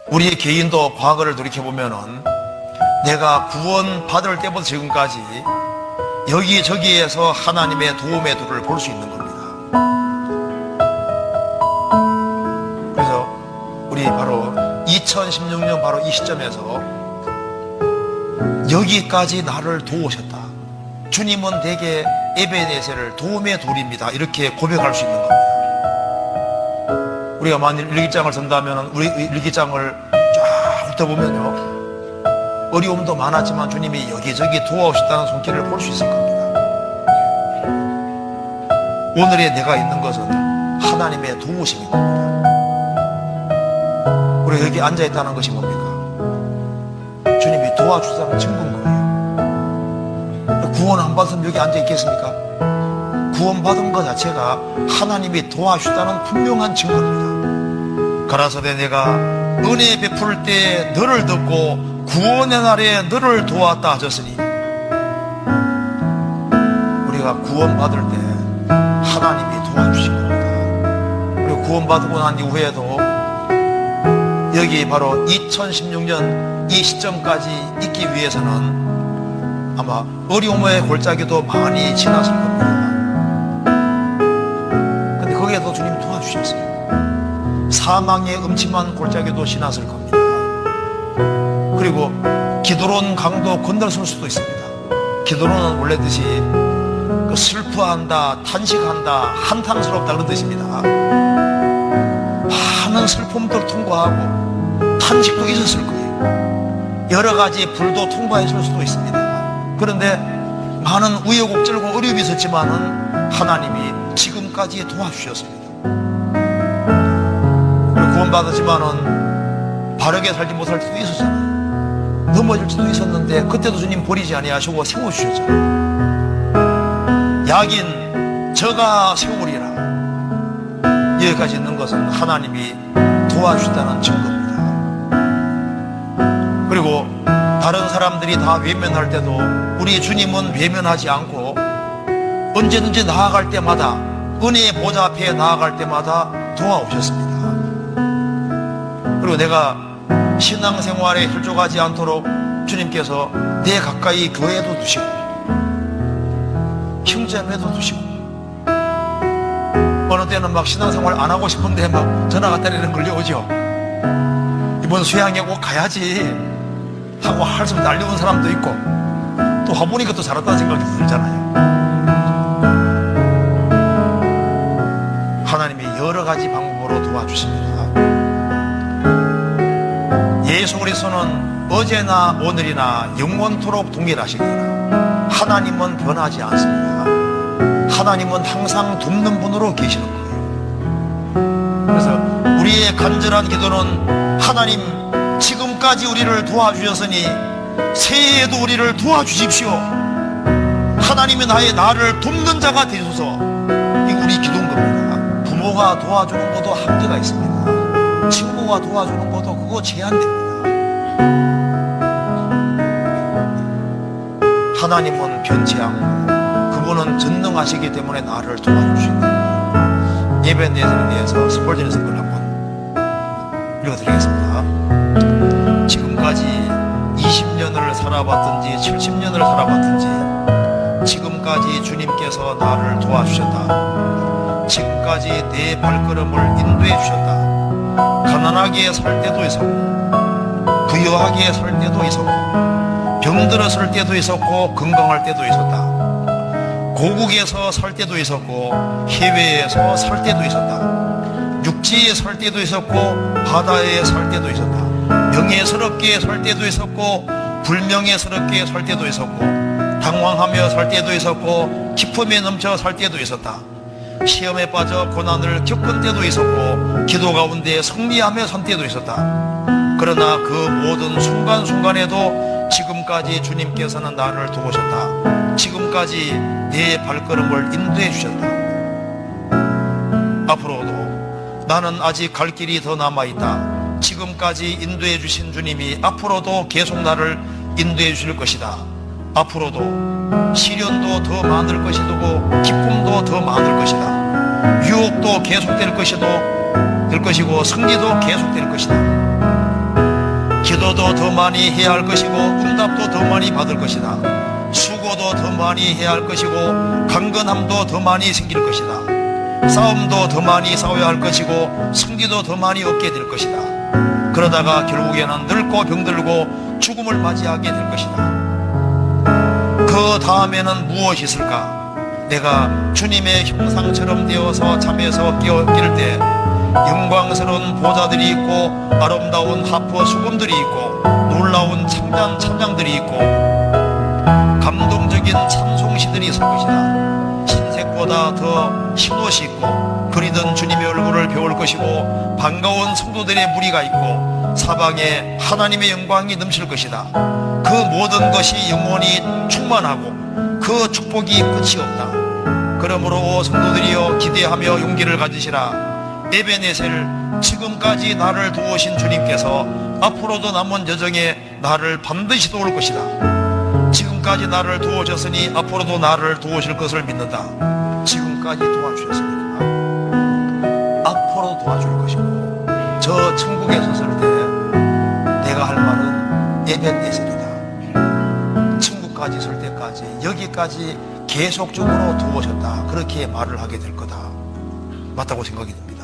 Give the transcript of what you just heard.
우리의 개인도 과거를 돌이켜보면은 내가 구원받을 때부터 지금까지 여기저기에서 하나님의 도움의 도를 볼 수 있는 겁니다. 그래서 우리 바로 2016년 바로 이 시점에서 여기까지 나를 도우셨다. 주님은 대개 에베네셀을 도움의 돌입니다. 이렇게 고백할 수 있는 겁니다. 우리가 만일 일기장을 쓴다면 우리 일기장을 쫙 훑어보면요, 어려움도 많았지만 주님이 여기저기 도와오셨다는 손길을 볼 수 있을 겁니다. 오늘의 내가 있는 것은 하나님의 도우심인 겁니다. 우리가 여기 앉아있다는 것이 뭡니까? 주님이 도와주셨다는 증거인 거예요. 구원 안 받으면 여기 앉아있겠습니까? 구원받은 것 자체가 하나님이 도와주셨다는 분명한 증거입니다. 가라사대 내가 은혜 베풀 때 너를 듣고 구원의 날에 너를 도왔다 하셨으니, 우리가 구원받을 때 하나님이 도와주신 겁니다. 그리고 구원받고 난 이후에도 여기 바로 2016년 이 시점까지 있기 위해서는 아마 어려움의 골짜기도 많이 지났을 겁니다. 근데 거기에도 주님이 도와주셨어요. 사망의 음침한 골짜기도 지났을 겁니다. 그리고 기드론 강도 건너설 수도 있습니다. 기드론은 원래듯이 슬퍼한다, 탄식한다, 한탄스럽다 그런 뜻입니다. 많은 슬픔도 통과하고 탄식도 있었을 거예요. 여러 가지 불도 통과했을 수도 있습니다. 그런데 많은 우여곡절과 어려움이 있었지만은 하나님이 지금까지 도와주셨습니다. 구원받았지만은 바르게 살지 못할 때도 있었잖아요. 넘어질 수도 있었는데 그때도 주님 버리지 아니하시고 세워주셨잖아요. 약인 저가 세우리라. 여기까지 있는 것은 하나님이 도와주셨다는 증거입니다. 그리고 다른 사람들이 다 외면할 때도 우리 주님은 외면하지 않고 언제든지 나아갈 때마다, 은혜의 보좌 앞에 나아갈 때마다 도와오셨습니다. 그리고 내가 신앙생활에 혈족하지 않도록 주님께서 내 가까이 교회도 두시고 형제매도 두시고, 어느 때는 막 신앙생활 안 하고 싶은데 막 전화가 때리는 걸려오죠. 이번 수양에 꼭 가야지 하고 한숨 날려온 사람도 있고, 또 와보니까 또 잘했다는 생각이 들잖아요. 하나님이 여러 가지 방법으로 도와주십니다. 예수 그리스도는 어제나 오늘이나 영원토록 동일하시니라. 하나님은 변하지 않습니다. 하나님은 항상 돕는 분으로 계시는 거예요. 그래서 우리의 간절한 기도는 하나님, 지금까지 우리를 도와주셨으니 새해에도 우리를 도와주십시오. 하나님이 나를 돕는 자가 되소서. 이게 우리 기도인 겁니다. 부모가 도와주는 것도 한계가 있습니다. 친구가 도와주는 것도 그거 제한됩니다. 하나님은 변치 않고 그분은 전능하시기 때문에 나를 도와주십니다. 예배 내전에 대해서 스폴전의 성경을 한번 읽어드리겠습니다. 지금까지 20년을 살아봤든지 70년을 살아봤든지 지금까지 주님께서 나를 도와주셨다. 지금까지 내 발걸음을 인도해 주셨다. 가난하게 살 때도 있었고 부유하게 살 때도 있었고 병들었을 때도 있었고 건강할 때도 있었다. 고국에서 살 때도 있었고 해외에서 살 때도 있었다. 육지에 살 때도 있었고 바다에 살 때도 있었다. 명예스럽게 살 때도 있었고 불명예스럽게 살 때도 있었고 당황하며 살 때도 있었고 기쁨에 넘쳐 살 때도 있었다. 시험에 빠져 고난을 겪은 때도 있었고 기도 가운데 승리하며 선 때도 있었다. 그러나 그 모든 순간순간에도 지금까지 주님께서는 나를 도우셨다. 지금까지 내 발걸음을 인도해 주셨다. 앞으로도 나는 아직 갈 길이 더 남아있다. 지금까지 인도해 주신 주님이 앞으로도 계속 나를 인도해 주실 것이다. 앞으로도 시련도 더 많을 것이고 기쁨도 더 많을 것이다. 유혹도 계속될 것이고 승리도 계속될 것이다. 기도도 더 많이 해야 할 것이고 응답도 더 많이 받을 것이다. 수고도 더 많이 해야 할 것이고 강건함도 더 많이 생길 것이다. 싸움도 더 많이 싸워야 할 것이고 승리도 더 많이 얻게 될 것이다. 그러다가 결국에는 늙고 병들고 죽음을 맞이하게 될 것이다. 그 다음에는 무엇이 있을까? 내가 주님의 형상처럼 되어서 잠에서 깨어낄 때 영광스러운 보좌들이 있고 아름다운 하프 수금들이 있고 놀라운 찬양들이 있고 감동적인 찬송시들이 있을 것이다. 흰색보다 더 흰옷이 있고 그리던 주님의 얼굴을 배울 것이고 반가운 성도들의 무리가 있고 사방에 하나님의 영광이 넘칠 것이다. 그 모든 것이 영원히 충만하고 그 축복이 끝이 없다. 그러므로 성도들이여 기대하며 용기를 가지시라. 에베네셀, 지금까지 나를 도우신 주님께서 앞으로도 남은 여정에 나를 반드시 도울 것이다. 지금까지 나를 도우셨으니 앞으로도 나를 도우실 것을 믿는다. 지금까지 도와주셨으니까 앞으로 도와줄 것이고 저 천국에 섰을 때 내가 할 말은 에베네셀이다. 천국까지 설 때까지 여기까지 계속적으로 도우셨다. 그렇게 말을 하게 될 거다. 맞다고 생각이 듭니다.